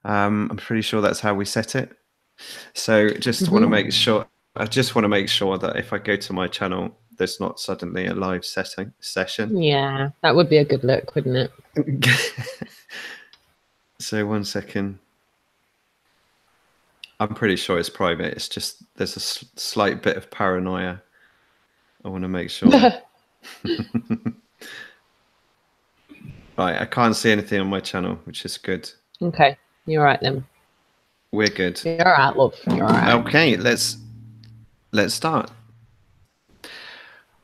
I'm pretty sure that's how we set it. So just want to make sure. I just want to make sure that if I go to my channel, there's not suddenly a live session. Yeah, that would be a good look, wouldn't it? So 1 second. I'm pretty sure it's private. It's just there's a slight bit of paranoia. I want to make sure. Right, I can't see anything on my channel, which is good. Okay, you're right then. We're good. You're right, love. You're right. Okay, let's start.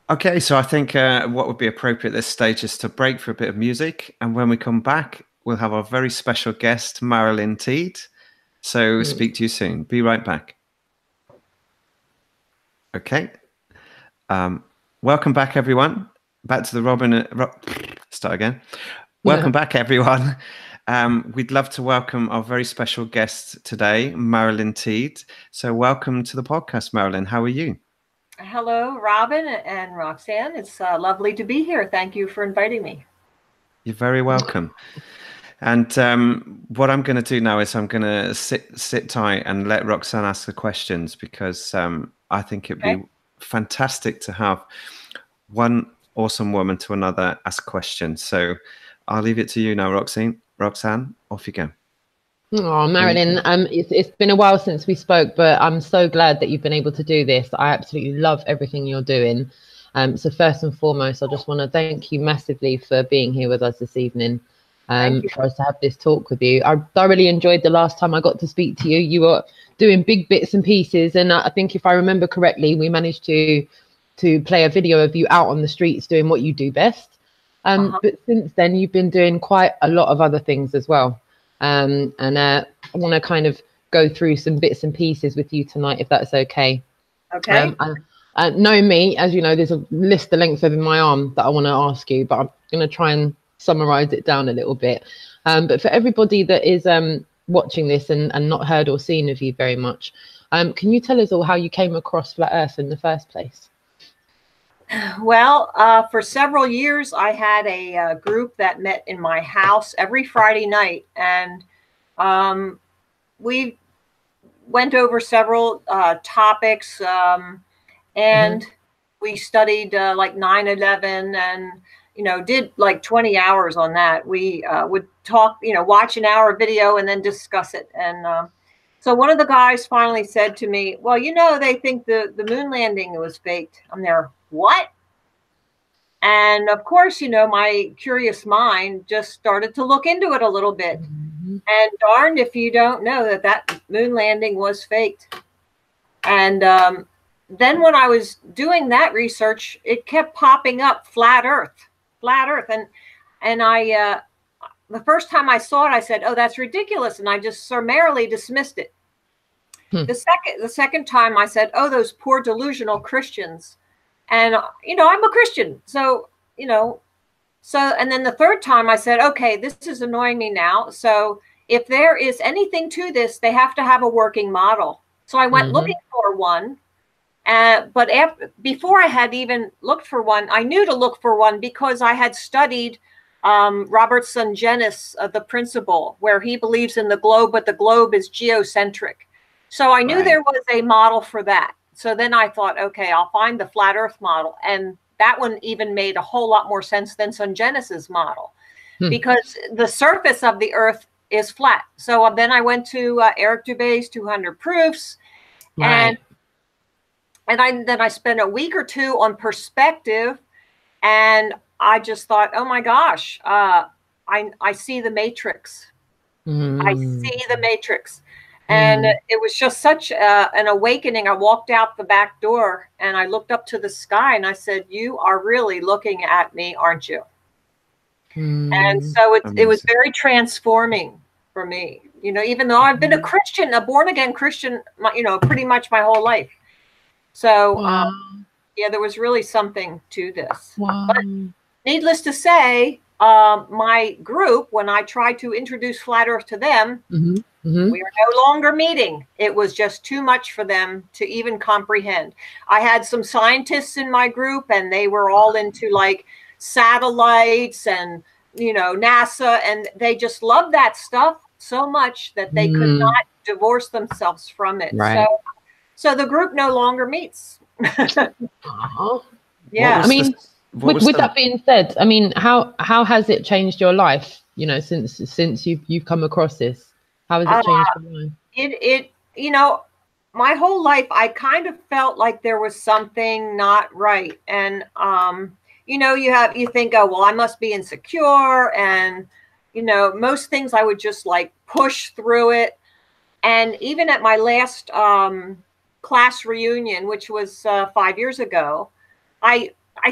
Okay, so I think what would be appropriate at this stage is to break for a bit of music, and when we come back, we'll have our very special guest, Marilyn Teed. So speak to you soon. Be right back. Okay. Welcome back, everyone. Back to the start again. Welcome back, everyone. We'd love to welcome our very special guest today, Marilyn Teed. So welcome to the podcast, Marilyn. How are you? Hello, Robin and Roxanne. It's lovely to be here. Thank you for inviting me. You're very welcome. And what I'm going to do now is I'm going to sit tight and let Roxanne ask the questions, because I think it'd be fantastic to have one awesome woman to another ask questions. So I'll leave it to you now, Roxanne. Roxanne, off you go. Oh, Marilyn, it's been a while since we spoke, but I'm so glad that you've been able to do this. I absolutely love everything you're doing. So first and foremost, I just want to thank you massively for being here with us this evening, for us to have this talk with you. I thoroughly enjoyed the last time I got to speak to you. You were doing big bits and pieces, and I think if I remember correctly, we managed to play a video of you out on the streets doing what you do best. But since then, you've been doing quite a lot of other things as well. And I want to kind of go through some bits and pieces with you tonight, if that's okay. Okay. Knowing me, as you know, there's a list the length of my arm that I want to ask you, but I'm going to try and summarize it down a little bit. But for everybody that is watching this and not heard or seen of you very much, can you tell us all how you came across Flat Earth in the first place? Well, for several years, I had a group that met in my house every Friday night, and we went over several topics, and we studied like 9/11, and did like 20 hours on that. We would talk, watch an hour video and then discuss it. And so one of the guys finally said to me, well, they think the moon landing was faked. I'm there. What? And of course, my curious mind just started to look into it a little bit. And darned if you don't know that moon landing was faked. And then when I was doing that research, it kept popping up, flat Earth. And I, the first time I saw it, I said, oh, that's ridiculous. And I just summarily dismissed it. The second time I said, oh, those poor delusional Christians. And, I'm a Christian. So, and then the third time I said, okay, this is annoying me now. So if there is anything to this, they have to have a working model. So I went looking for one. But before I had even looked for one, I knew to look for one because I had studied Robert Sungenis, the principle, where he believes in the globe, but the globe is geocentric. So I knew there was a model for that. So then I thought, okay, I'll find the flat Earth model. And that one even made a whole lot more sense than Sungenis's model, because the surface of the Earth is flat. So then I went to Eric Dubé's 200 Proofs. And then I spent a week or two on perspective, and I just thought, oh my gosh, I see the matrix. I see the matrix. And it was just such an awakening. I walked out the back door and I looked up to the sky and I said, you are really looking at me, aren't you? And so it was very transforming for me, even though I've been a Christian, a born again Christian, pretty much my whole life. So, yeah, there was really something to this. But needless to say, my group, when I tried to introduce Flat Earth to them, we were no longer meeting. It was just too much for them to even comprehend. I had some scientists in my group, and they were all into like satellites and, NASA, and they just loved that stuff. so much that they could not divorce themselves from it. Right. So the group no longer meets. Yeah. I mean, with that being said, I mean, how has it changed your life, you know, since you've come across this? How has it changed your life? It you know, my whole life I kind of felt like there was something not right. And you know, you think, oh well, I must be insecure, and you know, most things I would just like push through it. And even at my last class reunion, which was 5 years ago, I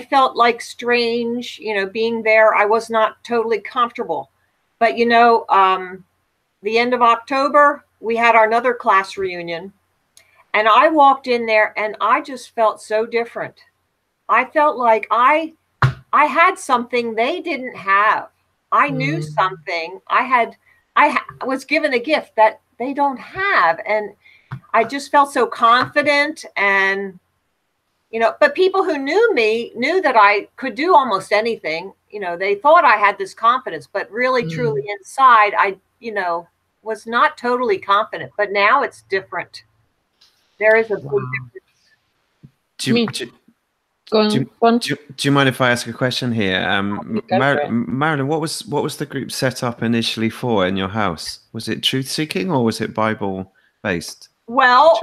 felt like strange, you know, being there. I was not totally comfortable. But, you know, the end of October, we had our another class reunion. And I walked in there and I just felt so different. I felt like I had something they didn't have. I knew something. I was given a gift that they don't have. And I just felt so confident. And you know, but people who knew me knew that I could do almost anything. You know, they thought I had this confidence, but really, truly inside, I, you know, was not totally confident. But now it's different. There is a big difference. Do you mind if I ask a question here? Marilyn, what was the group set up initially for in your house? Was it truth seeking or was it Bible based? Well,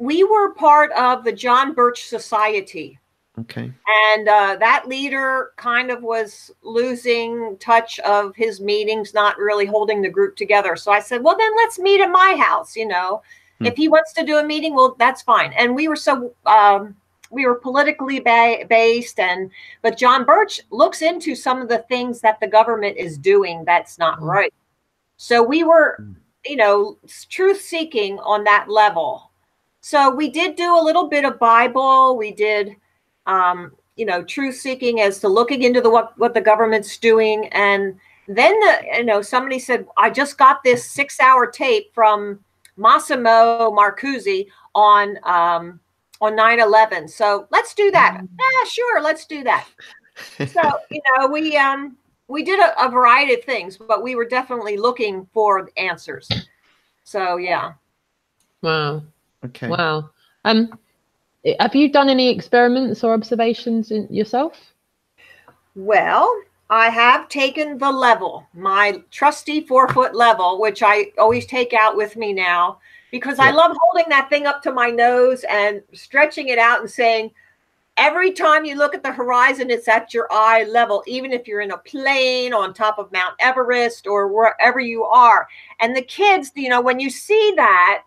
we were part of the John Birch Society. Okay. And that leader kind of was losing touch of his meetings, not really holding the group together. So I said, well, then let's meet at my house. You know, if he wants to do a meeting, well, that's fine. And we were we were politically based, but John Birch looks into some of the things that the government is doing that's not right. So we were, you know, truth seeking on that level. So we did do a little bit of Bible. We did, you know, truth seeking as to looking into what the government's doing. And then, you know, somebody said, I just got this 6-hour tape from Massimo Marcuzzi on 9/11. So let's do that. Yeah, sure. Let's do that. So, you know, we did a variety of things, but we were definitely looking for answers. So, yeah. Wow. Okay. Wow. Have you done any experiments or observations yourself? Well, I have taken the level, my trusty 4-foot level, which I always take out with me now, because I love holding that thing up to my nose and stretching it out and saying, every time you look at the horizon, it's at your eye level, even if you're in a plane on top of Mount Everest or wherever you are. And the kids, you know, when you see that,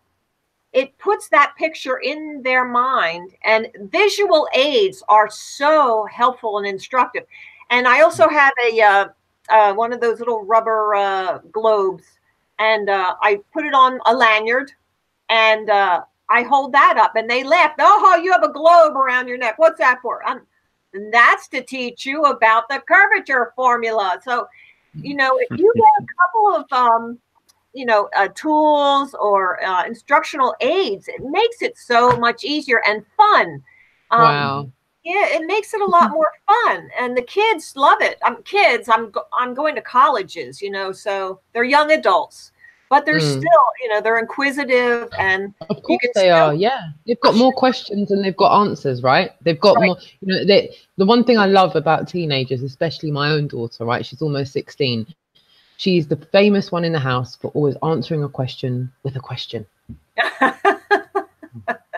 it puts that picture in their mind, and visual aids are so helpful and instructive. And I also have a one of those little rubber globes, and I put it on a lanyard, and I hold that up, and they laugh. Oh, you have a globe around your neck. What's that for? And that's to teach you about the curvature formula. So, you know, if you get a couple of you know, tools or instructional aids, it makes it so much easier and fun. Wow. Yeah, it makes it a lot more fun, and the kids love it. I'm going to colleges, you know, so they're young adults, but they're still, you know, they're inquisitive, and of course they are. Yeah, they've got more questions and they've got answers, right? They've got more. You know, the one thing I love about teenagers, especially my own daughter, right? She's almost 16. She's the famous one in the house for always answering a question with a question.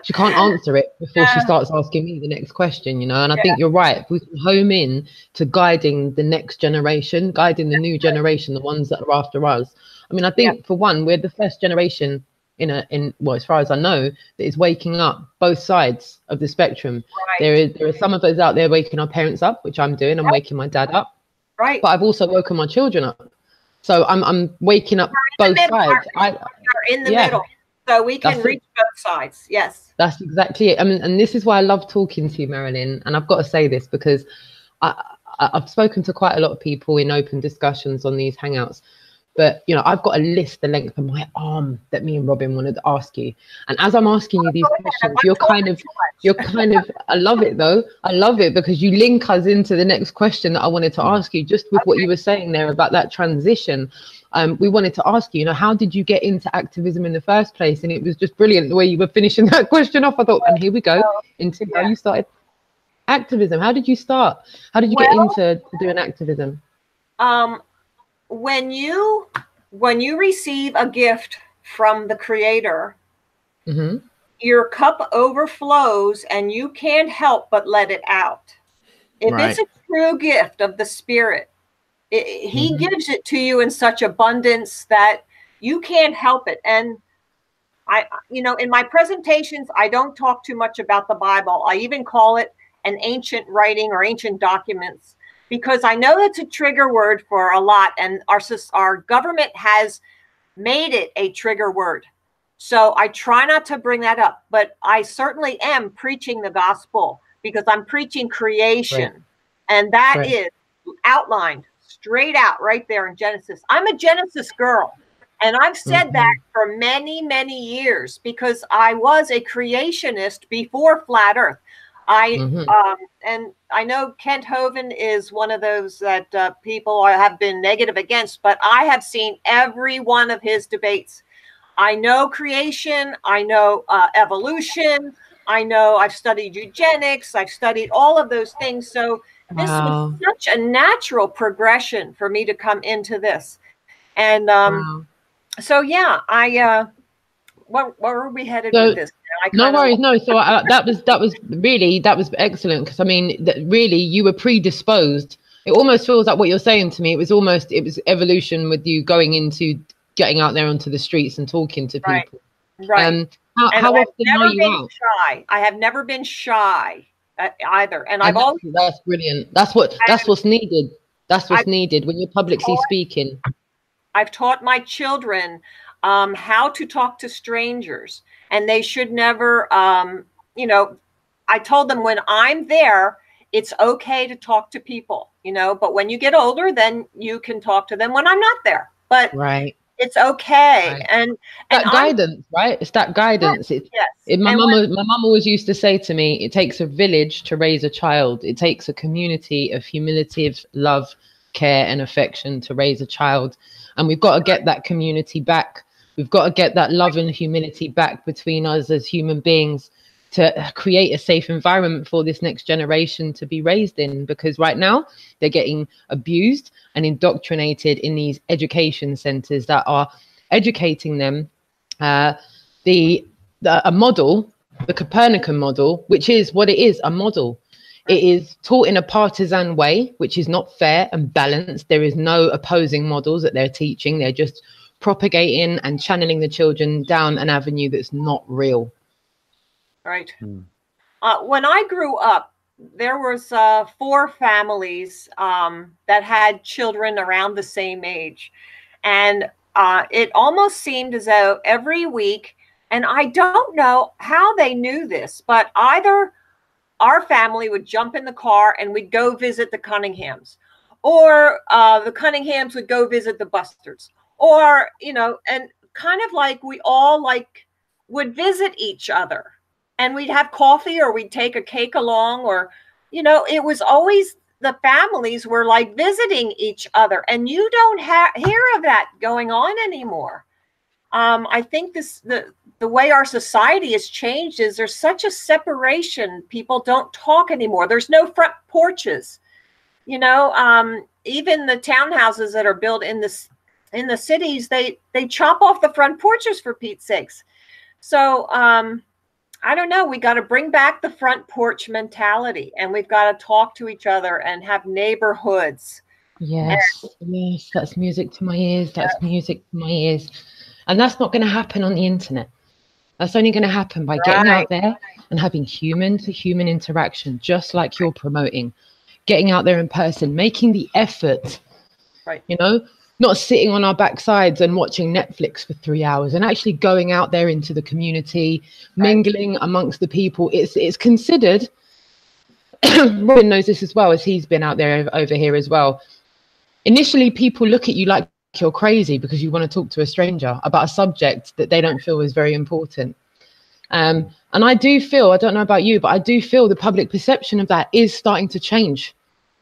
She can't answer it before she starts asking me the next question, you know. And I think you're right. If we can home in to guiding the next generation, guiding the new generation, the ones that are after us. I mean, I think for one, we're the first generation well, as far as I know, that is waking up both sides of the spectrum. Right. There are some of us out there waking our parents up, which I'm doing. I'm waking my dad up. Right. But I've also woken my children up. So I'm waking up both sides. We're in the middle, so we can reach both sides. Yes, that's exactly it. I mean, and this is why I love talking to you, Marilyn. And I've got to say this because I've spoken to quite a lot of people in open discussions on these hangouts. But you know, I've got a list the length of my arm that me and Robin wanted to ask you. And as I'm asking you these questions, you're kind of you're kind of, I love it though. I love it because you link us into the next question that I wanted to ask you, just with what you were saying there about that transition. We wanted to ask you, how did you get into activism in the first place? And it was just brilliant the way you were finishing that question off. I thought, and here we go into how you started activism. How did you start? How did you get into doing activism? When you receive a gift from the Creator, your cup overflows and you can't help but let it out. If it's a true gift of the Spirit, he gives it to you in such abundance that you can't help it. And in my presentations, I don't talk too much about the Bible. I even call it an ancient writing or ancient documents, because I know it's a trigger word for a lot, and our government has made it a trigger word. So I try not to bring that up, but I certainly am preaching the gospel, because I'm preaching creation, and that is outlined straight out right there in Genesis. I'm a Genesis girl, and I've said that for many, many years, because I was a creationist before Flat Earth. And I know Kent Hovind is one of those that people have been negative against, but I have seen every one of his debates. I know creation, I know evolution, I've studied eugenics, I've studied all of those things. So this was such a natural progression for me to come into this. And so yeah, where were we headed with this? No worries, no. So that was excellent, because I mean, really, you were predisposed. It almost feels like what you're saying to me. It was evolution with you going into getting out there onto the streets and talking to people. Right. How often are you out? Shy. I have never been shy either, and I've always. That's brilliant. That's what's needed. That's what's needed when you're publicly speaking. I've taught my children how to talk to strangers, and they should never, I told them, when I'm there, it's okay to talk to people, but when you get older, then you can talk to them when I'm not there, but it's okay. And that guidance, right? It's that guidance. My mum always used to say to me, it takes a village to raise a child. It takes a community of humility, of love, care, and affection to raise a child. And we've got to get that community back. We've got to get that love and humility back between us as human beings to create a safe environment for this next generation to be raised in, because right now they're getting abused and indoctrinated in these education centers that are educating them a model, the Copernican model, which is what it is, a model. It is taught in a partisan way, which is not fair and balanced. There is no opposing models that they're teaching. They're just propagating and channeling the children down an avenue that's not real. Right. When I grew up, there was 4 families that had children around the same age. And it almost seemed as though every week, and I don't know how they knew this, but either our family would jump in the car and we'd go visit the Cunninghams, or the Cunninghams would go visit the Bustards, or, and kind of like we all would visit each other, and we'd have coffee, or we'd take a cake along, or, it was always the families were visiting each other, and you don't hear of that going on anymore. I think the way our society has changed is there's such a separation. People don't talk anymore. There's no front porches, even the townhouses that are built in the cities, they chop off the front porches, for Pete's sakes. So I don't know. We got to bring back the front porch mentality, and we've got to talk to each other and have neighborhoods. Yes, that's music to my ears. That's music to my ears. And that's not going to happen on the internet. That's only going to happen by getting out there and having human to human interaction, just like you're promoting, getting out there in person, making the effort, not sitting on our backsides and watching Netflix for 3 hours, and actually going out there into the community, mingling amongst the people. It's considered, Robin knows this as well, as he's been out there over here as well. Initially, people look at you like you're crazy because you want to talk to a stranger about a subject that they don't feel is very important. And I do feel, I don't know about you, but I do feel the public perception of that is starting to change.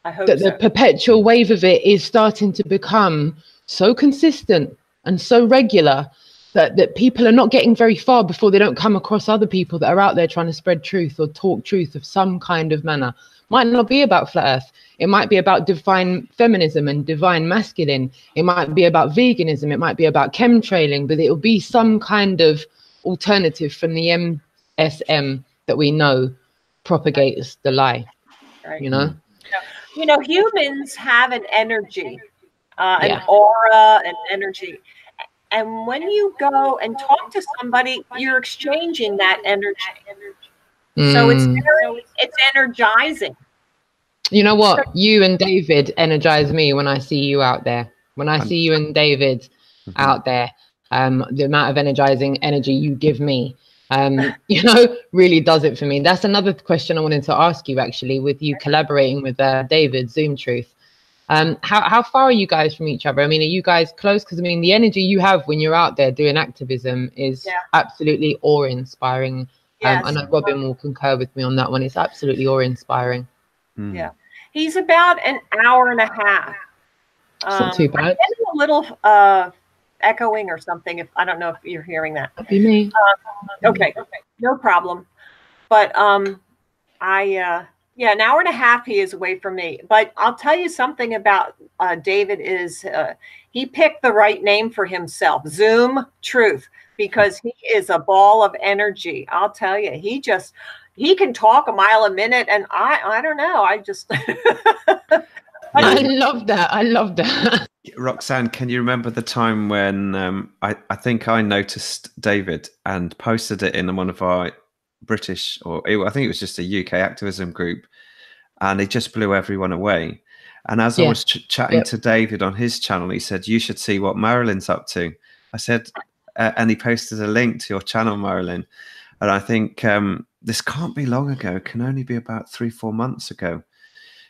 I hope that so. The perpetual wave of it is starting to become so consistent and so regular that people are not getting very far before they don't come across other people that are out there trying to spread truth or talk truth of some kind of manner. Might not be about flat earth. It might be about divine feminism and divine masculine. It might be about veganism. It might be about chemtrailing, but it will be some kind of alternative from the MSM that we know propagates the lie. Right. You know? You know, humans have an energy, an aura, and energy. And when you go and talk to somebody, you're exchanging that energy. So it's energizing. You know what? You and David energize me when I see you out there. When I see you and David out there, the amount of energizing energy you give me, you know, really does it for me. That's another question I wanted to ask you, actually, with you collaborating with David, Zoom Truth. How far are you guys from each other? I mean, are you guys close? Because I mean, the energy you have when you're out there doing activism is absolutely awe-inspiring. Yes. I know Robin will concur with me on that one. It's absolutely awe-inspiring. Yeah, he's about an hour and a half. It's not too bad. I'm getting a little echoing or something. If I don't know if you're hearing that. That'd be me. Okay, no problem. But yeah, an hour and a half he is away from me. But I'll tell you something about David is he picked the right name for himself, Zoom Truth, because he is a ball of energy. I'll tell you, he can talk a mile a minute, and I don't know. I just I love that. I love that. Roxanne, can you remember the time when I think I noticed David and posted it in one of our British, I think it was just a UK activism group, and it just blew everyone away. And as I was chatting to David on his channel, he said, "You should see what Marilyn's up to." I said, and he posted a link to your channel, Marilyn. And I think this can't be long ago. It can only be about 3-4 months ago.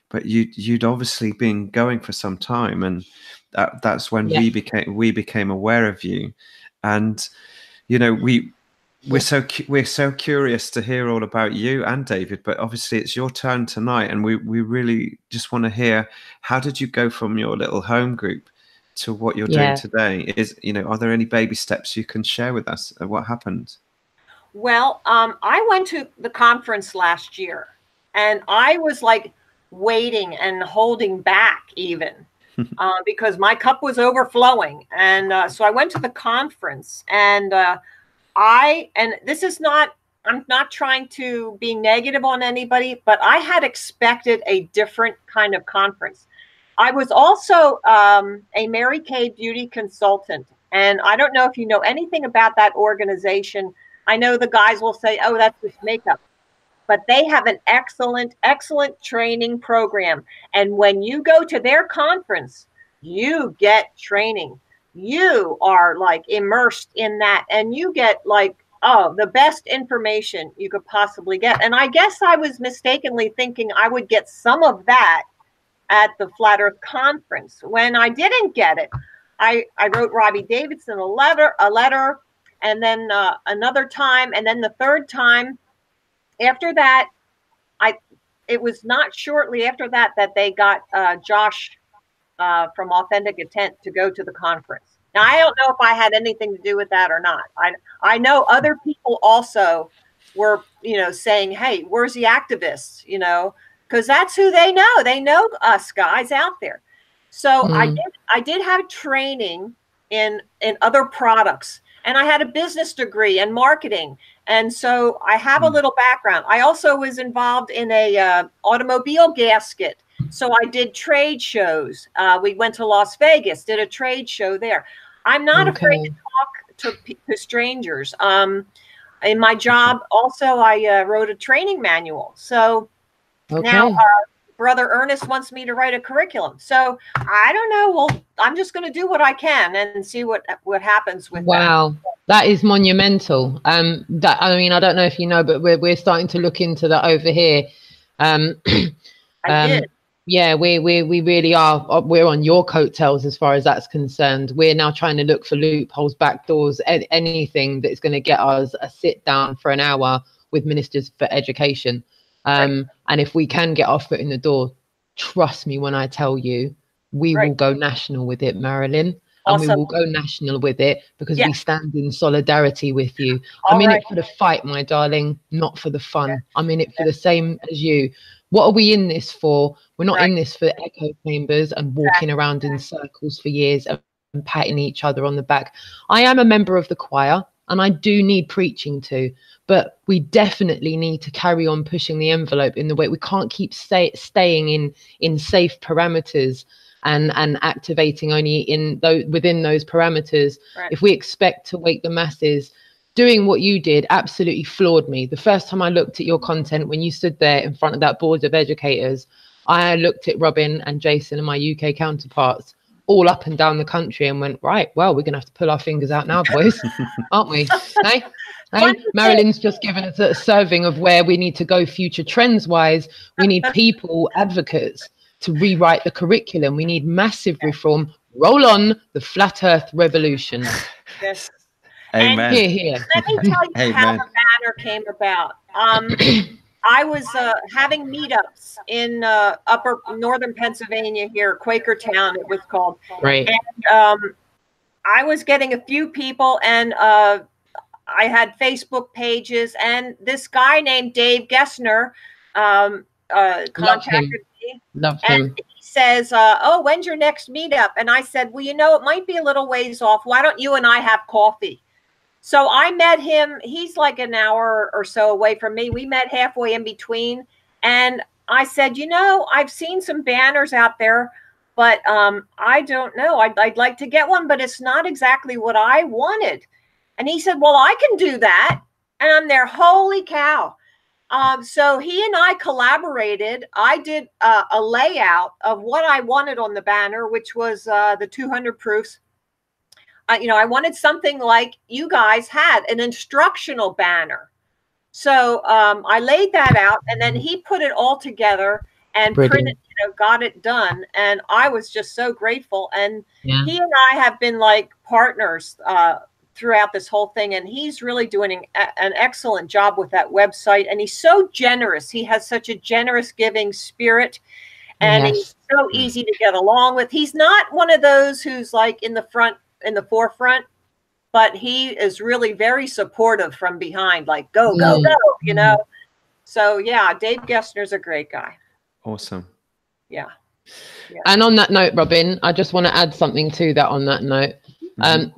But you'd obviously been going for some time, and that's when we became aware of you. And you know, we're so curious to hear all about you and David. But obviously, it's your turn tonight, and we really just want to hear, how did you go from your little home group to what you're doing today? Are there any baby steps you can share with us? What happened? Well, I went to the conference last year, and I was like waiting and holding back even because my cup was overflowing. And so I went to the conference, and this is not, I'm not trying to be negative on anybody, but I had expected a different kind of conference. I was also a Mary Kay beauty consultant, and I don't know if you know anything about that organization. I know the guys will say, "Oh, that's just makeup," but they have an excellent training program. And when you go to their conference, you get training. You are like immersed in that, and you get like, the best information you could possibly get. And I guess I was mistakenly thinking I would get some of that at the Flat Earth Conference. When I didn't get it, I wrote Robbie Davidson a letter, and then another time, and then the third time. After that, it was not shortly after that they got Josh from Authentic Intent to go to the conference. Now, I don't know if I had anything to do with that or not. I know other people also were, saying, "Hey, where's the activists?" Because that's who they know. They know us guys out there. So I did have training in other products. And I had a business degree in marketing. And so I have a little background. I also was involved in a automobile gasket. So I did trade shows. We went to Las Vegas, did a trade show there. I'm not afraid to talk to strangers. In my job, also, I wrote a training manual. So now Brother Ernest wants me to write a curriculum. So I don't know. Well, I'm just going to do what I can and see what happens with that. Wow, that is monumental. I mean, I don't know if you know, but we're starting to look into that over here. I did. Yeah, we really are. We're on your coattails as far as that's concerned. We're now trying to look for loopholes, backdoors, anything that's going to get us a sit down for an hour with ministers for education. And if we can get our foot in the door, trust me when I tell you, we will go national with it, Marilyn. And we will go national with it because we stand in solidarity with you. I'm in it for the fight, my darling, not for the fun. I'm in it for the same as you. What are we in this for? We're not in this for echo chambers and walking around in circles for years and patting each other on the back. I am a member of the choir and I do need preaching too, but we definitely need to carry on pushing the envelope in the way. We can't keep staying in safe parameters and activating only within those parameters. If we expect to wake the masses, doing what you did absolutely floored me. The first time I looked at your content, when you stood there in front of that board of educators, I looked at Robin and Jason and my UK counterparts all up and down the country and went, right, well, we're going to have to pull our fingers out now, boys, aren't we? Hey? Marilyn's just given us a serving of where we need to go future trends wise. We need people, advocates, to rewrite the curriculum. We need massive reform. Roll on the flat earth revolution. Yes. Amen. Here. Let me tell you how the banner came about. I was having meetups in upper northern Pennsylvania here, Quakertown it was called. Right. And I was getting a few people, and I had Facebook pages, and this guy named Dave Gessner contacted me. Loved him. And he says, oh, when's your next meetup? And I said, well, you know, it might be a little ways off. Why don't you and I have coffee? So I met him. He's like an hour or so away from me. We met halfway in between. And I said, you know, I've seen some banners out there, but I don't know. I'd like to get one, but it's not exactly what I wanted. And he said, well, I can do that. And I'm there, holy cow. So he and I collaborated. I did a layout of what I wanted on the banner, which was the 200 proofs. You know, I wanted something like you guys had, an instructional banner. So I laid that out, and then he put it all together and printed, you know, got it done. And I was just so grateful. And he and I have been like partners throughout this whole thing. And he's really doing an excellent job with that website. And he's so generous. He has such a generous giving spirit. And he's so easy to get along with. He's not one of those who's like in the forefront, but he is really very supportive from behind, like go, you know? So yeah, Dave Gessner's a great guy. Awesome. Yeah. And on that note, Robin, I just want to add something to that on that note.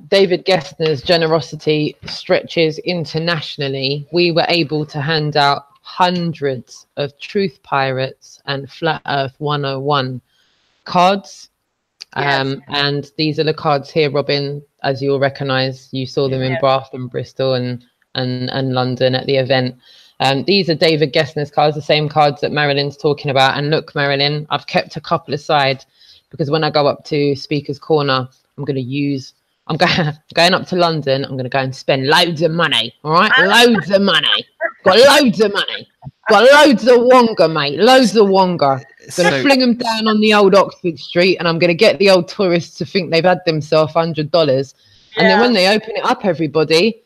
David Gessner's generosity stretches internationally. We were able to hand out hundreds of Truth Pirates and Flat Earth 101 cards. And these are the cards here, Robin, as you'll recognize. You saw them in Bath and Bristol and London at the event. These are David Gessner's cards, the same cards that Marilyn's talking about. And look, Marilyn, I've kept a couple aside because when I go up to Speaker's Corner, I'm going up to London. I'm going to go and spend loads of money. All right, loads of money. Got loads of money. Got loads of wonga, mate. Loads of wonga. Going to fling them down on the old Oxford Street, and I'm going to get the old tourists to think they've had themselves $100. And then when they open it up, everybody,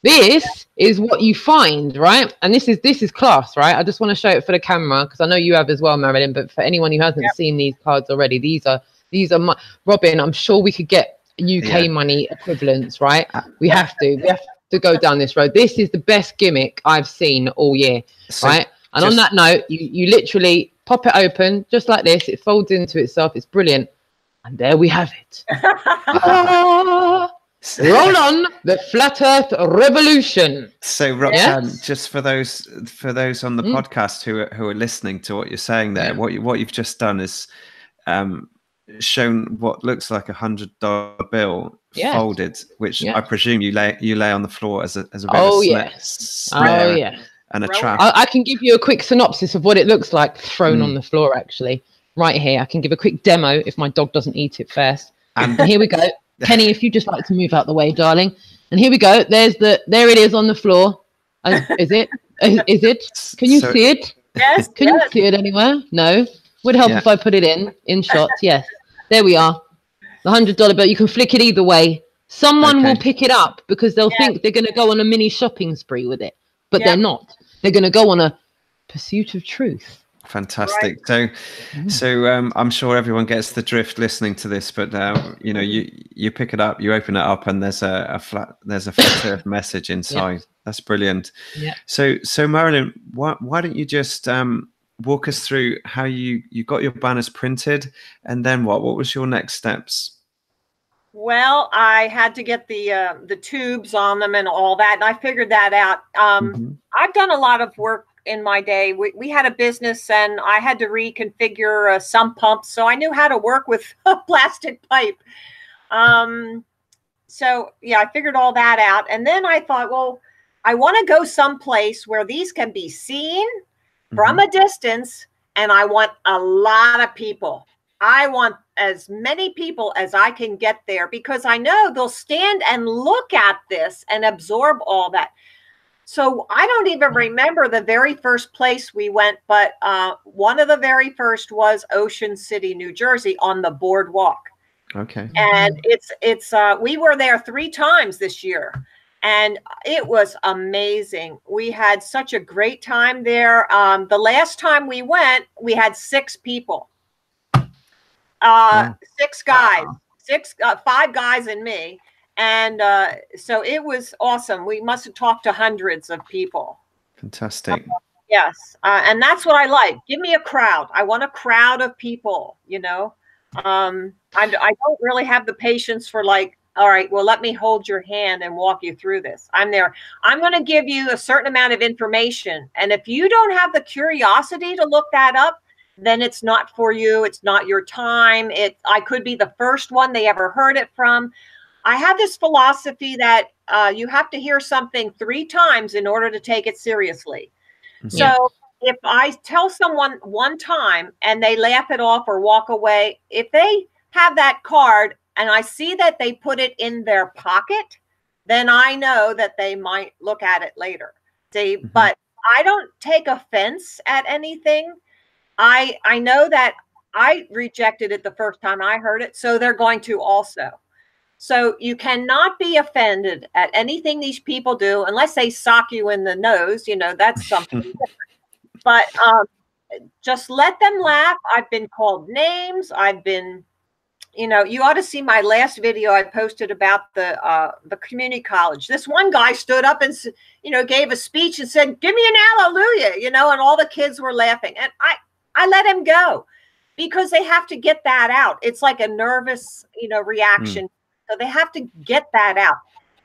this is what you find, right? And this is class, right? I just want to show it for the camera because I know you have as well, Marilyn. But for anyone who hasn't seen these cards already, these are my Robin. I'm sure we could get UK money equivalents, right? We have to go down this road. This is the best gimmick I've seen all year, right? And on that note, you literally pop it open just like this. It folds into itself. It's brilliant. And there we have it. Roll on the Flat Earth Revolution. So Roxanne, just for those on the podcast who are listening to what you're saying there, what you've just done is shown what looks like $100 bill folded, which I presume you lay on the floor as a bit of and a trap. I can give you a quick synopsis of what it looks like thrown on the floor, actually, right here. I can give a quick demo if my dog doesn't eat it first. And here we go. Penny, if you just like to move out the way, darling. And here we go. There it is on the floor. Is it? Is it? Can you see it? Yes. Can you see it anywhere? No. Would help if I put it in shots. Yes, there we are. The $100 bill. You can flick it either way. Someone will pick it up because they'll think they're going to go on a mini shopping spree with it, but they're not. They're going to go on a pursuit of truth. Fantastic. So I'm sure everyone gets the drift listening to this, but you know, you pick it up, you open it up, and there's a flat earth message inside. That's brilliant. Yeah. So Marilyn, why don't you just walk us through how you got your banners printed, and then what was your next steps? Well, I had to get the tubes on them and all that, and I figured that out. I've done a lot of work in my day. We had a business, and I had to reconfigure sump pumps, so I knew how to work with a plastic pipe. So yeah, I figured all that out, and then I thought, well, I want to go someplace where these can be seen from a distance, and I want a lot of people. I want as many people as I can get there, because I know they'll stand and look at this and absorb all that. So I don't even remember the very first place we went, but one of the very first was Ocean City, New Jersey, on the boardwalk. Okay. And it's we were there 3 times this year, and it was amazing. We had such a great time there. The last time we went, we had 6 people. 6 guys, 5 guys and me. And so it was awesome. We must have talked to hundreds of people. Fantastic. Yes. And that's what I like. Give me a crowd. I want a crowd of people, you know. I don't really have the patience for like, all right, well, let me hold your hand and walk you through this. I'm there. I'm going to give you a certain amount of information. And if you don't have the curiosity to look that up, then it's not for you. It's not your time. I could be the first one they ever heard it from. I have this philosophy that you have to hear something 3 times in order to take it seriously. So if I tell someone one time and they laugh it off or walk away, if they have that card and I see that they put it in their pocket, then I know that they might look at it later. See, but I don't take offense at anything. I know that I rejected it the first time I heard it, so they're going to also. So you cannot be offended at anything these people do unless they sock you in the nose. You know, that's something different. But just let them laugh. I've been called names. I've been, you know, you ought to see my last video I posted about the community college. This one guy stood up and, you know, gave a speech and said, "Give me an hallelujah," you know, and all the kids were laughing. And I let him go because they have to get that out. It's like a nervous, you know, reaction. So they have to get that out.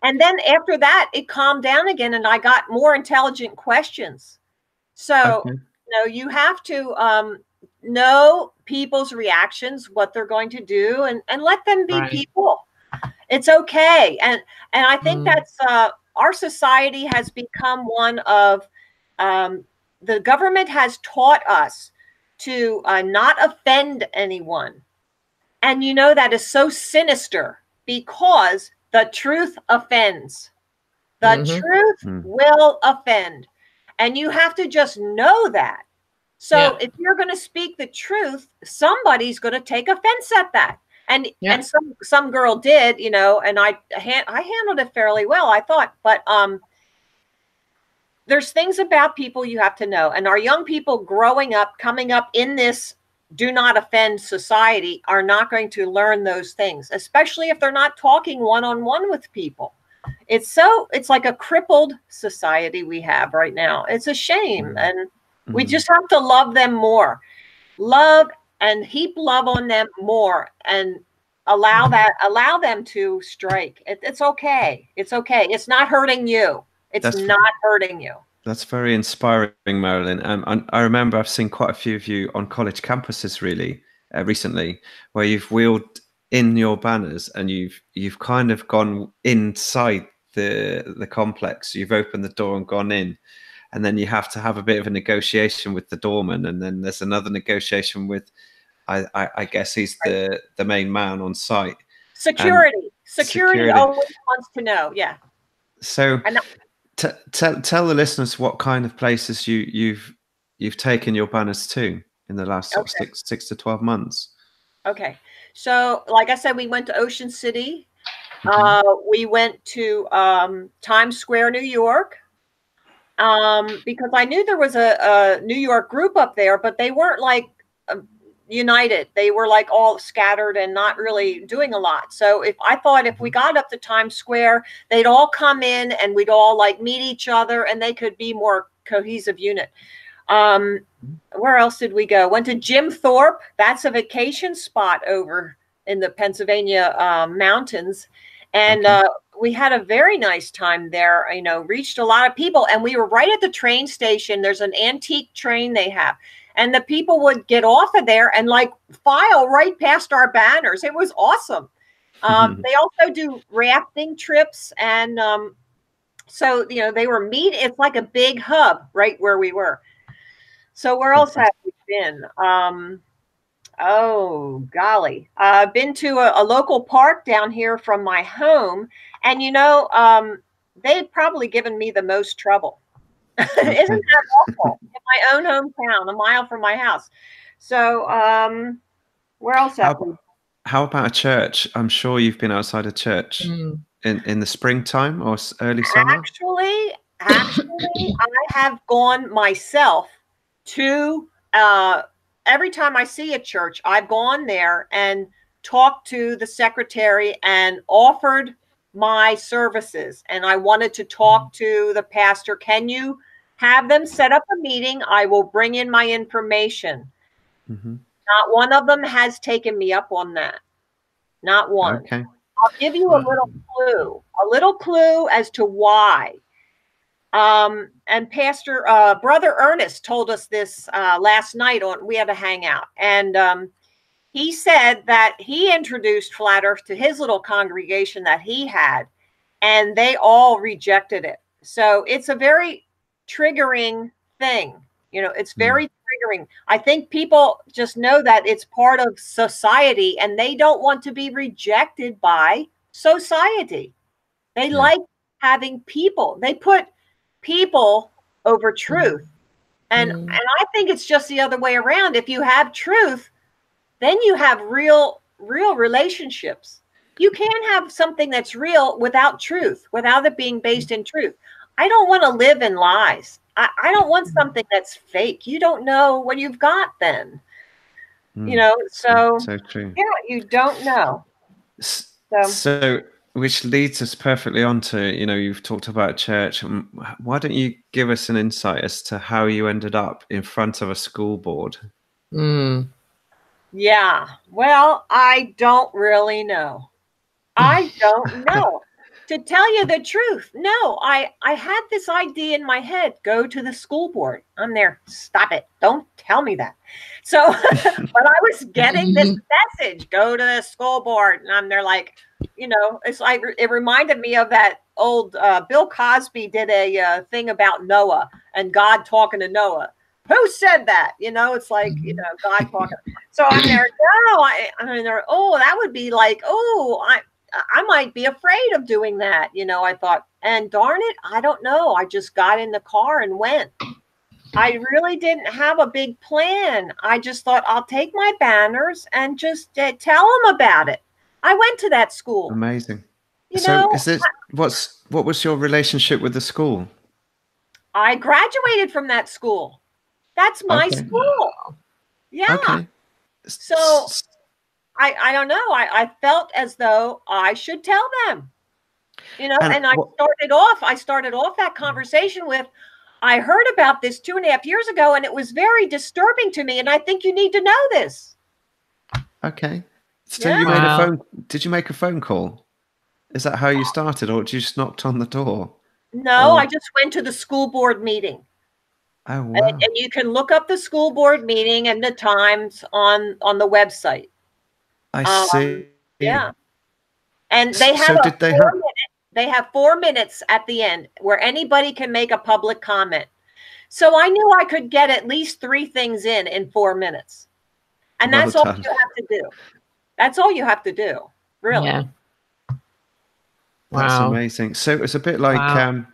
And then after that, it calmed down again and I got more intelligent questions. So, you know, you have to know people's reactions, what they're going to do, and let them be people. It's okay. And I think that's our society has become one of the government has taught us to not offend anyone. And you know, that is so sinister because the truth offends. The truth will offend. And you have to just know that. So if you're going to speak the truth, somebody's going to take offense at that. And some girl did, you know, and I handled it fairly well, I thought. But there's things about people you have to know. And our young people growing up, coming up in this do not offend society are not going to learn those things, especially if they're not talking one-on-one with people. It's like a crippled society we have right now. It's a shame. And we just have to love them more. Love and heap love on them more and allow them to strike. It's okay. It's okay. It's not hurting you. It's not hurting you. That's very inspiring, Marilyn. I remember I've seen quite a few of you on college campuses recently, where you've wheeled in your banners and you've kind of gone inside the complex. You've opened the door and gone in, and then you have to have a bit of a negotiation with the doorman, and then there's another negotiation with, I guess he's the main man on site. Security always wants to know. Yeah. So tell the listeners what kind of places you've taken your banners to. in the last sort of 6 to 12 months? Okay. So, like I said, we went to Ocean City. We went to Times Square, New York, because I knew there was a New York group up there, but they weren't like united. They were like all scattered and not really doing a lot. So I thought if we got up to Times Square, they'd all come in and we'd all like meet each other and they could be more cohesive unit. Where else did we go? Went to Jim Thorpe. That's a vacation spot over in the Pennsylvania mountains. And we had a very nice time there, you know, reached a lot of people. And we were right at the train station. There's an antique train they have. And the people would get off of there and like file right past our banners. It was awesome. They also do rafting trips. And so, you know, they were meeting. It's like a big hub right where we were. So where else have we been? Oh, golly. I've been to a local park down here from my home. And, you know, they've probably given me the most trouble. Isn't that awful? In my own hometown, a mile from my house. So where else have we? How about a church? I'm sure you've been outside a church in the springtime or early summer. Actually, I have gone myself to every time I see a church, I've gone there and talked to the secretary and offered my services. And I wanted to talk to the pastor. Can you have them set up a meeting? I will bring in my information. Not one of them has taken me up on that. Not one. Okay. I'll give you a little clue as to why. And Pastor Brother Ernest told us this last night we had a hangout, and he said that he introduced Flat Earth to his little congregation that he had, and they all rejected it. So it's a very triggering thing. You know, it's very triggering. I think people just know that it's part of society and they don't want to be rejected by society. They like having people. They put people over truth. And I think it's just the other way around. If you have truth, then you have real relationships. You can't have something that's real without truth, without it being based in truth. I don't want to live in lies. I don't want something that's fake. You don't know what you've got then. You know, so true. Yeah, you don't know. So which leads us perfectly on to, you know, you've talked about church. Why don't you give us an insight as to how you ended up in front of a school board? Yeah, well, I don't really know. I don't know. To tell you the truth, no, I had this idea in my head, go to the school board. I'm there, stop it, don't tell me that. So, but I was getting this message, go to the school board. And I'm there like, you know, it's like, it reminded me of that old, Bill Cosby did a thing about Noah and God talking to Noah. Who said that? You know, it's like, you know, God talking. So I'm there, no, I'm there, oh, that would be like, oh, I might be afraid of doing that. You know, I thought, and darn it, I don't know. I just got in the car and went. I really didn't have a big plan. I just thought I'll take my banners and just tell them about it. I went to that school. Amazing. You so know, is this, what was your relationship with the school? I graduated from that school. That's my school. Yeah. Okay. So I don't know. I felt as though I should tell them, you know, and I started off that conversation with, I heard about this 2.5 years ago and it was very disturbing to me. And I think you need to know this. Okay. So you made did you make a phone call? Is that how you started, or did you just knocked on the door? No, I just went to the school board meeting. Oh, wow. And you can look up the school board meeting and the times on the website. I see. Yeah. And they have they have 4 minutes at the end where anybody can make a public comment. So I knew I could get at least 3 things in 4 minutes. And that's all you have to do. That's all you have to do. Really. Yeah. That's amazing. So it's a bit like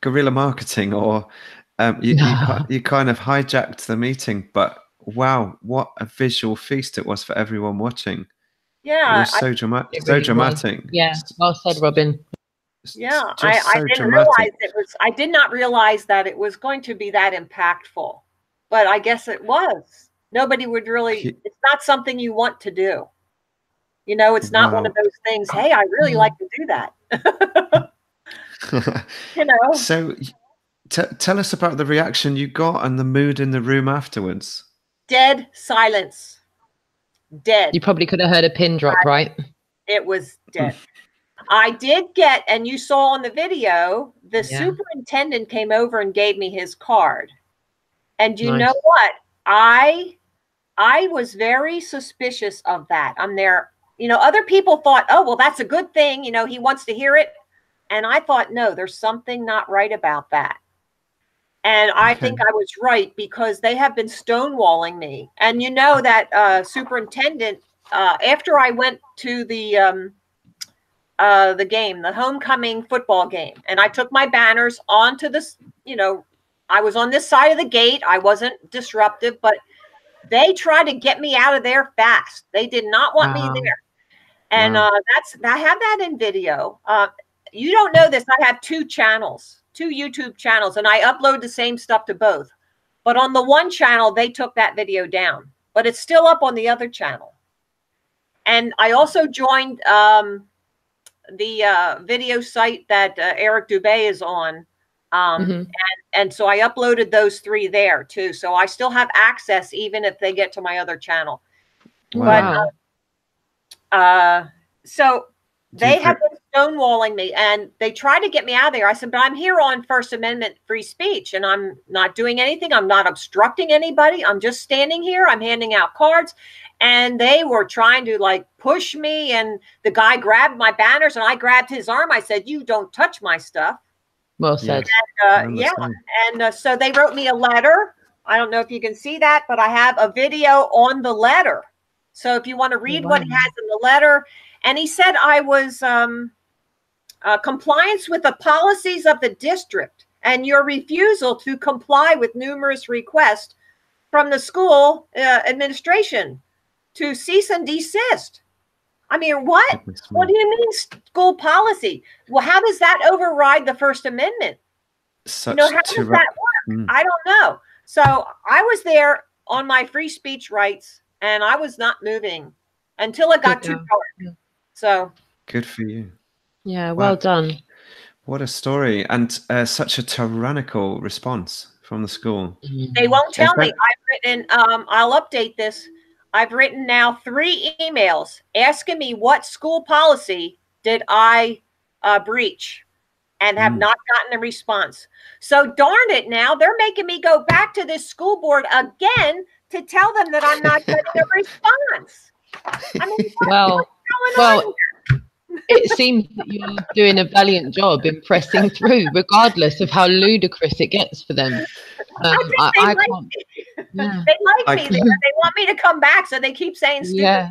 guerrilla marketing, or you kind of hijacked the meeting, but wow, what a visual feast it was for everyone watching. Yeah, it was so dramatic. It really was. Yeah, well said, Robin. Yeah, Just I so didn't dramatic. realize it was. I did not realize that it was going to be that impactful, but I guess it was. Nobody would really. It's not something you want to do. You know, it's not one of those things. Hey, I really like to do that. You know. So, tell us about the reaction you got and the mood in the room afterwards. Dead silence. Dead. You probably could have heard a pin drop, right? It was dead. I did get, and you saw on the video, the superintendent came over and gave me his card. And you know what? I was very suspicious of that. I'm there, you know, other people thought, oh, well, that's a good thing. You know, he wants to hear it. And I thought, no, there's something not right about that. And I think I was right, because they have been stonewalling me. And you know that superintendent, after I went to the game, the homecoming football game, and I took my banners onto this, you know, I was on this side of the gate. I wasn't disruptive, but they tried to get me out of there fast. They did not want me there. And I have that in video. You don't know this. I have two YouTube channels, and I upload the same stuff to both. But on the one channel, they took that video down, but it's still up on the other channel. And I also joined the video site that Eric Dubé is on. And so I uploaded those 3 there too. So I still have access, even if they get to my other channel. Wow. But so they have been stonewalling me, and they tried to get me out of there. I said, but I'm here on First Amendment free speech, and I'm not doing anything. I'm not obstructing anybody. I'm just standing here. I'm handing out cards. And they were trying to like push me, and the guy grabbed my banners, and I grabbed his arm. I said, you don't touch my stuff. Well said. And, and so they wrote me a letter. I don't know if you can see that, but I have a video on the letter. So if you want to read what he has in the letter, and he said I was compliance with the policies of the district and your refusal to comply with numerous requests from the school administration to cease and desist. I mean, what? What do you mean school policy? Well, how does that override the First Amendment? You know, how does that work? I don't know. So I was there on my free speech rights, and I was not moving until it got too dark. So good for you. Yeah, well done. What a story, and such a tyrannical response from the school. They won't tell me. I've written, I'll update this. I've written now 3 emails asking me what school policy did I breach, and have not gotten a response. So darn it, now they're making me go back to this school board again to tell them that I'm not getting a response. I mean, well, it seems that you're doing a valiant job in pressing through, regardless of how ludicrous it gets for them. I like me. Yeah. They like me. They want me to come back, so they keep saying stupid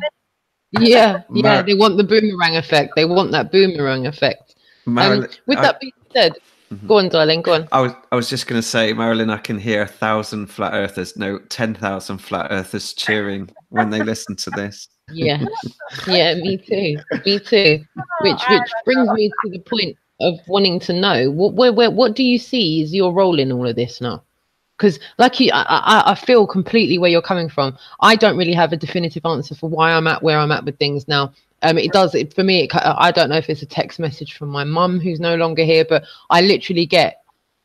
things. Yeah. They want the boomerang effect. They want that boomerang effect. Marilyn, with that being said, go on, darling, go on. I was just going to say, Marilyn, I can hear 1,000 flat earthers, no, 10,000 flat earthers cheering when they listen to this. Yeah, me too. Which brings me to the point of wanting to know what do you see is your role in all of this now? Because like you, I feel completely where you're coming from. I don't really have a definitive answer for why I'm at where I'm at with things now. For me, I don't know if it's a text message from my mum who's no longer here, but I literally get,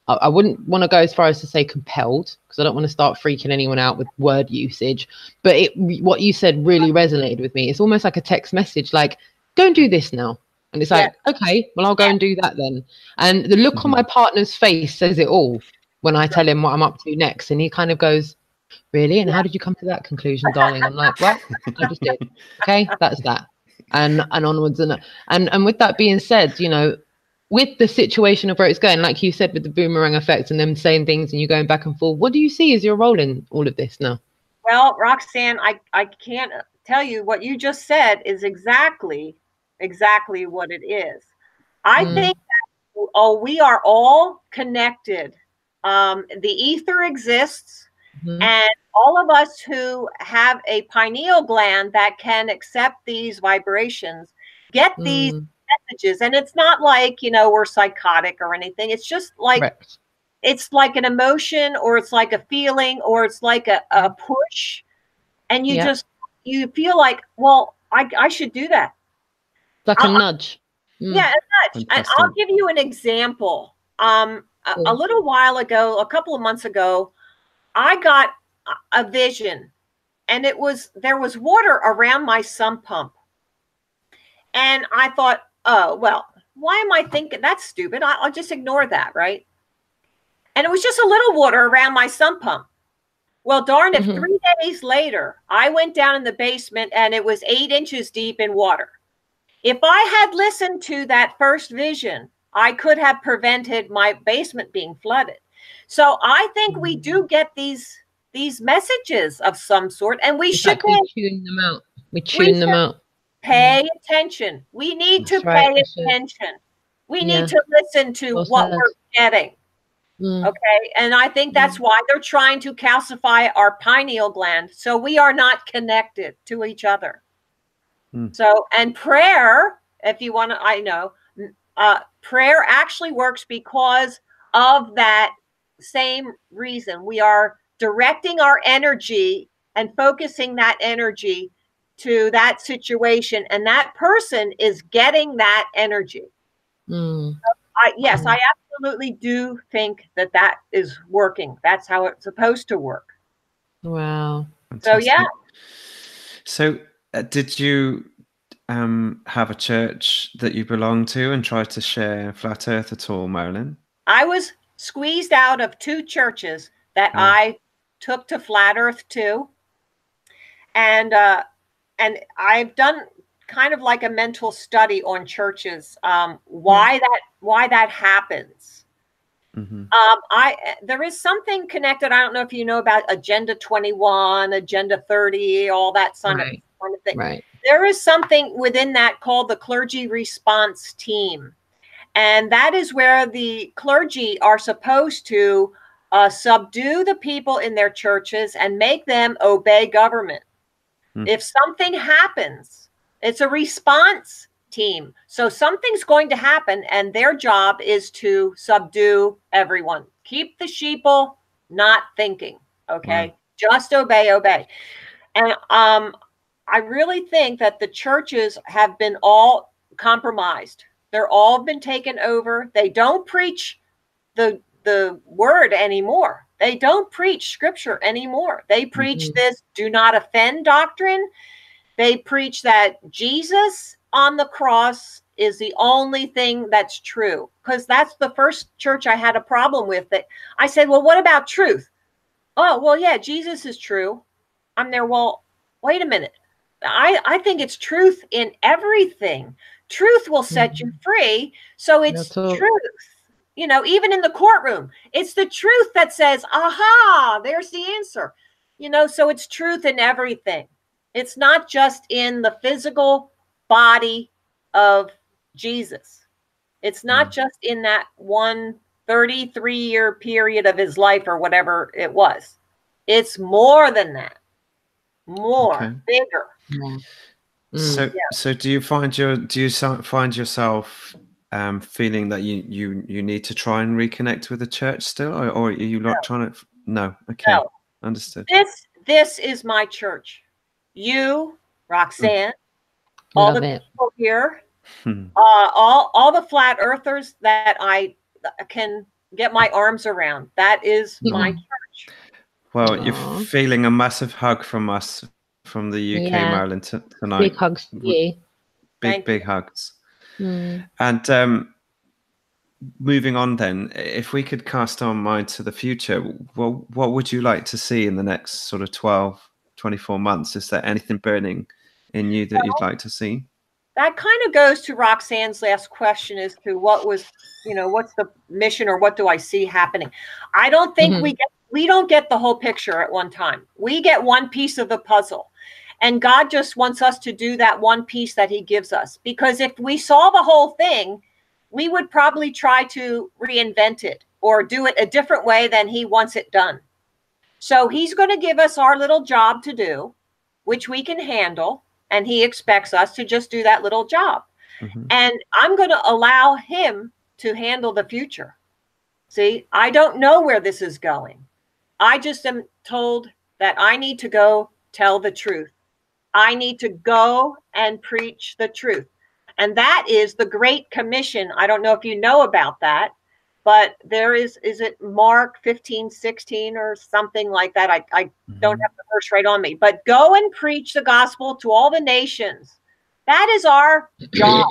I wouldn't want to go as far as to say compelled, because I don't want to start freaking anyone out with word usage. But what you said really resonated with me. It's almost like a text message, like, go and do this now. And it's like, okay, well, I'll go and do that then. And the look on my partner's face says it all when I tell him what I'm up to next. And he kind of goes, really? And how did you come to that conclusion, darling? I'm like, well, I just did. Okay, that's that. And onwards. And with that being said, you know, with the situation of where it's going, like you said, with the boomerang effect and them saying things and you going back and forth, what do you see as your role in all of this now? Well, Roxanne, I can't tell you what you just said is exactly what it is. I think that, we are all connected. The ether exists, And all of us who have a pineal gland that can accept these vibrations get these messages. And it's not like, you know, we're psychotic or anything. It's just like, Correct. it's like an emotion, or it's like a feeling, or it's like a push. And you just, you feel like, well, I should do that. Like a nudge. Yeah, a nudge. And I'll give you an example. A little while ago, a couple of months ago, I got a vision, and there was water around my sump pump. And I thought, oh, well, why am I thinking that's stupid? I'll just ignore that, right? And it was just a little water around my sump pump. Well, darn, if 3 days later, I went down in the basement and it was 8 inches deep in water. If I had listened to that first vision, I could have prevented my basement being flooded. So I think we do get these messages of some sort, and we should tune them out. We tune them out. Pay attention. We need to pay attention. We need to listen to what we're getting. Okay. And I think that's why they're trying to calcify our pineal gland, so we are not connected to each other. So, and prayer, if you want to, I know, prayer actually works because of that same reason. We are directing our energy and focusing that energy to that situation, and that person is getting that energy. Yes, I absolutely do think that that is working. That's how it's supposed to work. Wow. Fantastic. So, yeah. So did you have a church that you belong to and try to share Flat Earth at all, Marilyn? I was squeezed out of 2 churches that I took to Flat Earth to. And I've done kind of like a mental study on churches, why that happens. There is something connected. I don't know if you know about Agenda 21, Agenda 30, all that kind of thing. Right. There is something within that called the clergy response team. And that is where the clergy are supposed to subdue the people in their churches and make them obey government. If something happens, it's a response team. So something's going to happen, and their job is to subdue everyone. Keep the sheeple not thinking, okay? Just obey. And I really think that the churches have been all compromised. They're all been taken over. They don't preach the word anymore. They don't preach scripture anymore. They preach this do not offend doctrine. They preach that Jesus on the cross is the only thing that's true. Because that's the first church I had a problem with. That I said, well, what about truth? Oh, well, yeah, Jesus is true. I'm there. Well, wait a minute. I think it's truth in everything. Truth will set you free. So it's truth. You know, even in the courtroom, it's the truth that says, aha, there's the answer. You know, so it's truth in everything. It's not just in the physical body of Jesus. It's not just in that one 33-year period of his life or whatever it was. It's more than that. More, bigger. So do you find yourself feeling that you need to try and reconnect with the church still, or are you not trying to? No. Okay. No. Understood. This is my church. You, Roxanne, all the people here, all the flat earthers that I can get my arms around. That is my church. Well, you're feeling a massive hug from us, from the UK, Marilyn, tonight. Big hugs to you. Big hugs. And moving on then, if we could cast our mind to the future, well, what would you like to see in the next sort of 12, 24 months? Is there anything burning in you that you'd like to see? That kind of goes to Roxanne's last question as to what was, you know, what's the mission or what do I see happening? I don't think we don't get the whole picture at one time. We get one piece of the puzzle. And God just wants us to do that one piece that he gives us. Because if we saw the whole thing, we would probably try to reinvent it or do it a different way than he wants it done. So he's going to give us our little job to do, which we can handle. And he expects us to just do that little job. Mm-hmm. And I'm going to allow him to handle the future. See, I don't know where this is going. I just am told that I need to go tell the truth. I need to go and preach the truth. And that is the Great Commission. I don't know if you know about that, but there is it Mark 15:16 or something like that? I don't have the verse right on me, but go and preach the gospel to all the nations. That is our job.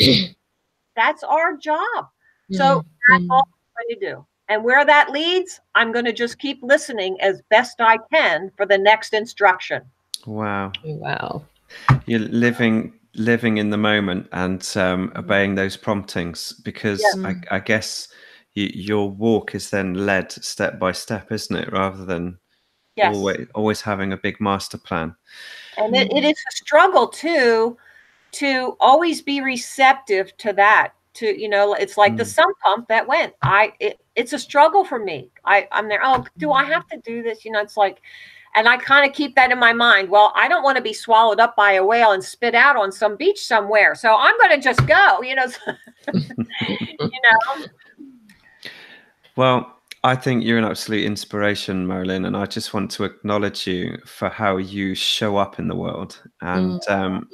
That's our job. So that's all I'm going to do. And where that leads, I'm going to just keep listening as best I can for the next instruction. Wow. Wow. You're living in the moment and obeying those promptings, because I guess your walk is then led step by step, isn't it? Rather than always having a big master plan. And it is a struggle too, to always be receptive to that. To, you know, it's like the sump pump that went. It's a struggle for me. I'm there. Oh, do I have to do this? You know, it's like, and I kind of keep that in my mind. Well, I don't want to be swallowed up by a whale and spit out on some beach somewhere. So I'm going to just go, you know. You know. Well, I think you're an absolute inspiration, Marilyn, and I just want to acknowledge you for how you show up in the world and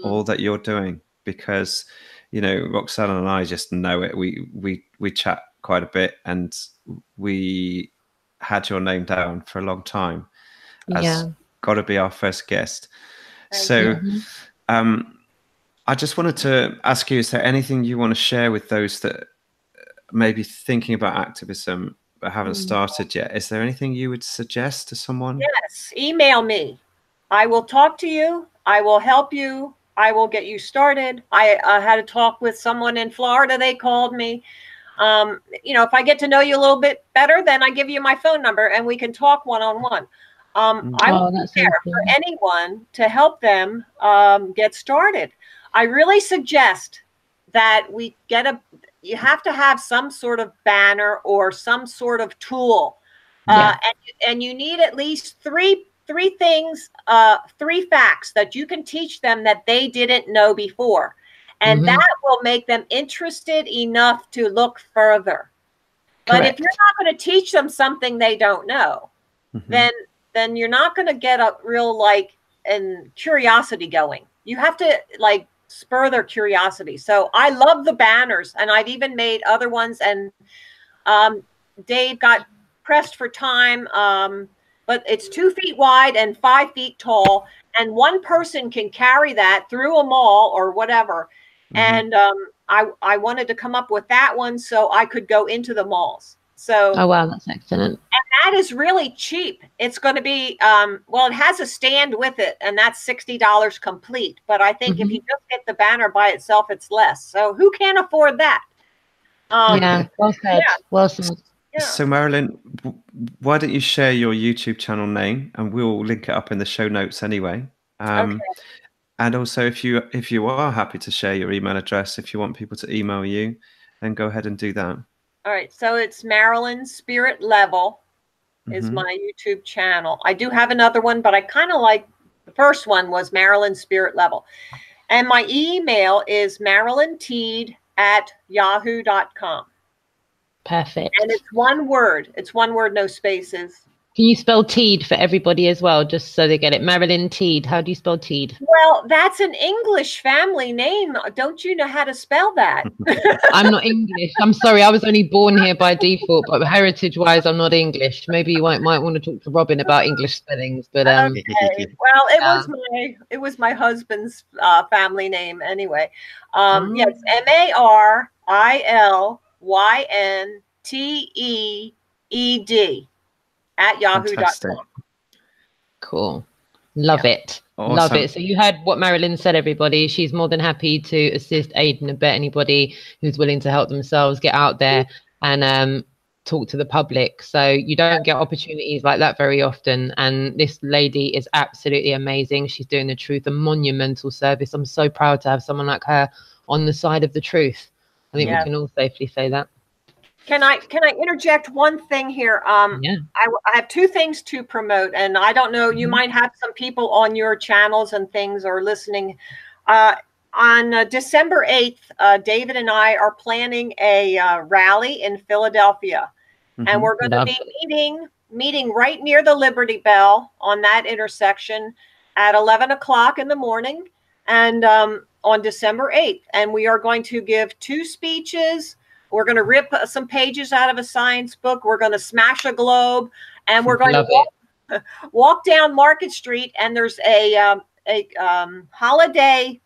all that you're doing, because, you know, Roxanne and I just know it. We chat quite a bit, and we had your name down for a long time as got to be our first guest. So I just wanted to ask you, is there anything you want to share with those that may be thinking about activism but haven't started yet? Is there anything you would suggest to someone? Yes, email me. I will talk to you. I will help you. I will get you started. I had a talk with someone in Florida. They called me. You know, if I get to know you a little bit better, then I give you my phone number and we can talk one-on-one. I will be there for anyone to help them get started. I really suggest that we get you have to have some sort of banner or some sort of tool. And you need at least three things, 3 facts that you can teach them that they didn't know before. And that will make them interested enough to look further. But if you're not going to teach them something they don't know, then you're not going to get a real curiosity going. You have to spur their curiosity. So I love the banners, and I've even made other ones, and Dave got pressed for time, but it's 2 feet wide and 5 feet tall, and one person can carry that through a mall or whatever. And I wanted to come up with that one so I could go into the malls. So oh wow, that's excellent. And that is really cheap. It's going to be well, it has a stand with it, and that's $60 complete. But I think if you just get the banner by itself, it's less. So who can afford that? Yeah, well said. Well said. Yeah. So Marilyn, why don't you share your YouTube channel name, and we'll link it up in the show notes anyway. Okay. And also, if you are happy to share your email address, if you want people to email you, then go ahead and do that. All right. So it's Marilyn Spirit Level is my YouTube channel. I do have another one, but I kind of like the first one was Marilyn Spirit Level. And my email is marilynteed@yahoo.com. Perfect. And it's one word. It's one word, no spaces. Can you spell Teed for everybody as well, just so they get it? Marilyn Teed. How do you spell Teed? Well, that's an English family name. Don't you know how to spell that? I'm not English. I'm sorry. I was only born here by default, but heritage-wise, I'm not English. Maybe you might want to talk to Robin about English spellings. But okay. Well, it was my husband's family name anyway. Yes, MaryLynTeed @yahoo.com. Cool. Love it. Awesome. Love it. So you heard what Marilyn said, everybody. She's more than happy to assist, aid, and abet anybody who's willing to help themselves get out there and talk to the public. So you don't get opportunities like that very often. And this lady is absolutely amazing. She's doing the truth, a monumental service. I'm so proud to have someone like her on the side of the truth. I think we can all safely say that. Can I interject one thing here? Yeah. I have two things to promote, and I don't know, you might have some people on your channels and things or listening. On December 8th, David and I are planning a rally in Philadelphia, and we're going to be meeting right near the Liberty Bell on that intersection at 11 o'clock in the morning, and on December 8th. And we are going to give 2 speeches. We're going to rip some pages out of a science book. We're going to smash a globe, and we're going to walk down Market Street. And there's a holiday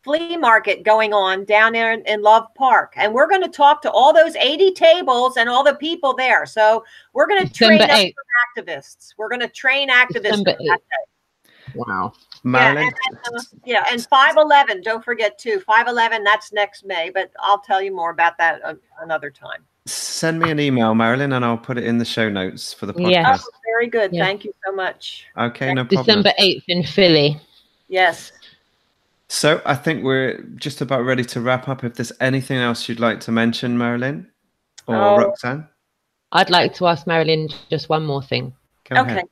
flea market going on down there in Love Park. And we're going to talk to all those 80 tables and all the people there. So we're going to train up some activists. We're going to train activists. Wow. Marilyn. Yeah, and 5/11, don't forget too. 5/11, that's next May, but I'll tell you more about that another time. Send me an email, Marilyn, and I'll put it in the show notes for the podcast. Yes. Oh, very good. Yeah. Thank you so much. Okay, no problem. December 8th in Philly. Yes. So I think we're just about ready to wrap up. If there's anything else you'd like to mention, Marilyn or Roxanne? I'd like to ask Marilyn just one more thing. Go ahead.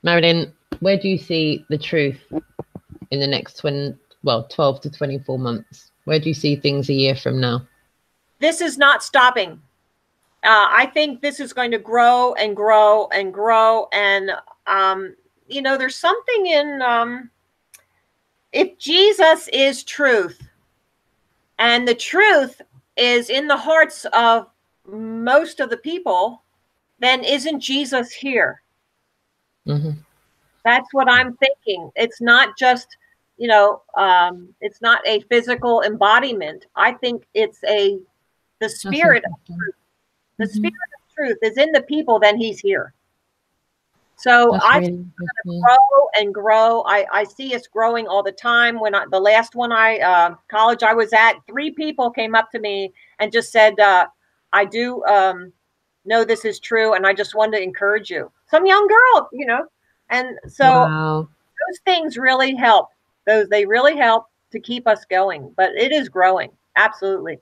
Marilyn, where do you see the truth in the next 12 to 24 months? Where do you see things a year from now? This is not stopping. I think this is going to grow and grow and grow. And, you know, there's something in, if Jesus is truth, and the truth is in the hearts of most of the people, then isn't Jesus here? That's what I'm thinking. It's not just, you know, it's not a physical embodiment. I think it's the spirit of truth. The spirit of truth is in the people, then he's here. So I think it's going to grow and grow. I see us growing all the time. When the last one college I was at, 3 people came up to me and just said, I do know this is true, and I just wanted to encourage you. Some young girl, you know. And so those things really help. They really help to keep us going. But it is growing. Absolutely.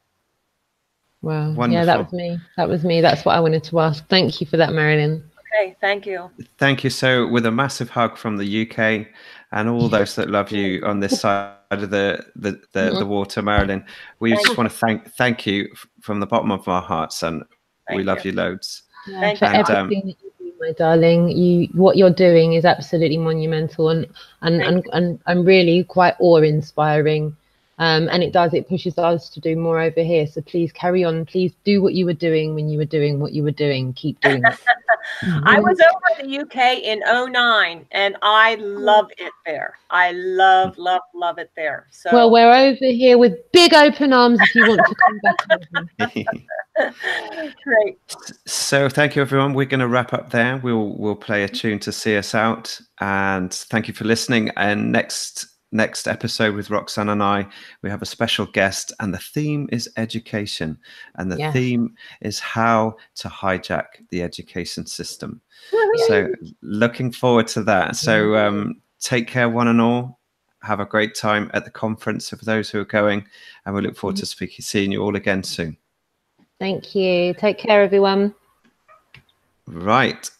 Wow. Wonderful. Yeah, that was me. That was me. That's what I wanted to ask. Thank you for that, Marilyn. Okay, thank you. Thank you. So with a massive hug from the UK and all those that love you on this side of the water, Marilyn, we just want to thank you from the bottom of our hearts, and we love you loads. Yeah, for everything that you do, my darling. What you're doing is absolutely monumental and really quite awe-inspiring. And it pushes us to do more over here. So please carry on. Please do what you were doing when you were doing what you were doing. Keep doing it. I was over in the UK in 2009, and I love it there. I love it there. So well, we're over here with big open arms if you want to come back. Great. So thank you, everyone. We're going to wrap up there. We'll play a tune to see us out, and thank you for listening. And next episode with Roxanne and I, we have a special guest, and the theme is education, and the theme is how to hijack the education system. So looking forward to that. So take care, one and all. Have a great time at the conference for those who are going, and we look forward to seeing you all again soon. Thank you. Take care, everyone. Right.